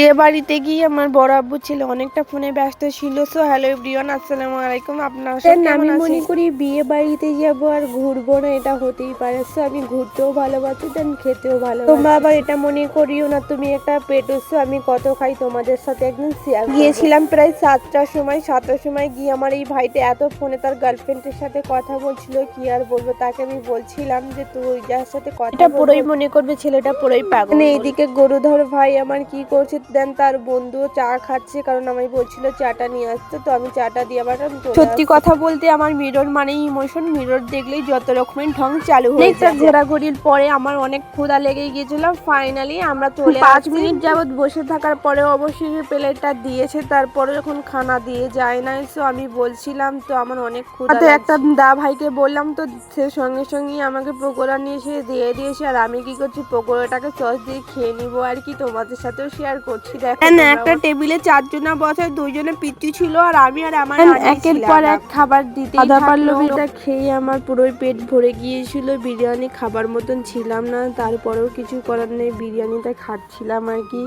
বিয়ে বাড়িতে গিয়ে আমার বড় আব্বু ছিল অনেকটা ফোনে ব্যস্ত ছিল। সো হ্যালো এভরিওয়ান, আসসালামু আলাইকুম। আপনারা সবাই কেমন আমি আছেন? মনে করি বিয়ে বাড়িতে যাব আর ঘুরবো না, এটা হতেই পারে। সো আমি ঘুরতেও ভালোবাসি, দেন খেতেও ভালোবাসি। তোমরা আবার এটা মনে করিও না তুমি একটা পেটোসো, আমি কত খাই তোমাদের সাথে একদিন শেয়ার করব। গিয়েছিলাম প্রায় 7টার সময় গিয়ে আমার এই ভাইটা এত ফোনে তার গার্লফ্রেন্ডের সাথে কথা বলছিল, কি আর বলবো। তাকে আমি বলছিলাম যে তুই যার সাথে কথা এটা পুরোই মনে করবে ছেলেটা পুরোই পাগল। মানে এইদিকে গরুধর ভাই আমার কি করছে, দেন তার বন্ধু চা খাচ্ছে, কারণ আমি বলছিল চাটা নিয়ে আসতে, তো আমি চাটা দিয়ে আবার সত্যি কথা বলতে আমার মিরর মানেই ইমোশন। মিরর দেখলেই যত রকমের ঢং চালু হয়ে যায়। ঘোরাঘুরির পরে আমার অনেক ক্ষুধা লেগে গিয়েছিল। ফাইনালি আমরা চলে 5 মিনিট যাবত বসে থাকার পরে অবশ্যই প্লেটটা দিয়েছে, তারপরে যখন খানা দিয়ে যায় না। সো আমি বলছিলাম তো আমার অনেক ক্ষুধা লাগছে। একটা দা ভাইকে বললাম, তো সে সঙ্গে সঙ্গে আমাকে পকোড়া নিয়ে এসে দিয়ে দিয়েছে। আর আমি কি করছি, পকোড়াটাকে সস দিয়ে খেয়ে নিবো আর কি, তোমাদের সাথেও শেয়ার করছি। দেখো একটা টেবিলে 4 জনা বসে, 2 জনে পিচ্চি ছিল আর আমি আর আমার একের পর এক খাবার দিতে আধা পাল্লবিটা খেয়ে আমার পুরোই পেট ভরে গিয়েছিল। বিরিয়ানি খাবার মতন ছিলাম না, তারপরেও কিছু করার নেই, বিরিয়ানিটা খাচ্ছিলাম আর কি।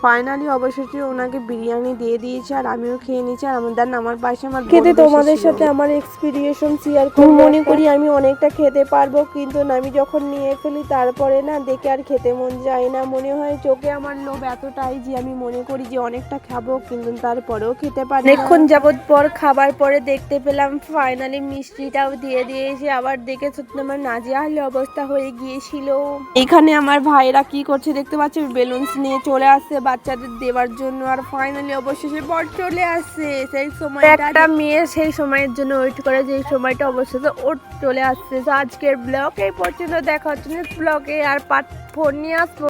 ফাইনালি অবশেষে ওনাকে বিরিয়ানি দিয়ে দিয়েছে আর আমিও খেয়ে নিয়েছি। আর আমার পাশে আমার খেতে তোমাদের সাথে আমার এক্সপিরিয়েন্স শেয়ার করব। মনে করি আমি অনেকটা খেতে পারবো, কিন্তু আমি যখন নিয়ে ফেলি তারপরে না দেখে আর খেতে মন যায় না। মনে হয় চোখে আমার লোভ এতটাই যে আমি মনে করি যে অনেকটা খাবো, কিন্তু তারপরেও খেতে পারি না। অনেকক্ষণ যাবত পর খাবার পরে দেখতে পেলাম ফাইনালি মিষ্টিটাও দিয়ে দিয়েছে। আবার দেখে সত্যি আমার নাজেহাল অবস্থা হয়ে গিয়েছিল। এখানে আমার ভাইরা কি করছে দেখতে পাচ্ছি, বেলুনস নিয়ে চলে আসছে বাচ্চাদের দেওয়ার জন্য। আর ফাইনালি অবশেষে বর চলে আসছে। সেই সময় একটা মেয়ে সেই সময়ের জন্য ওয়েট করে, যে সময়টা অবশেষে ওর চলে আসছে। তো আজকের ব্লগ এই পর্যন্ত, দেখা হচ্ছে নেক্সট ব্লগে আর পার্ট 4 নিয়ে আসবো।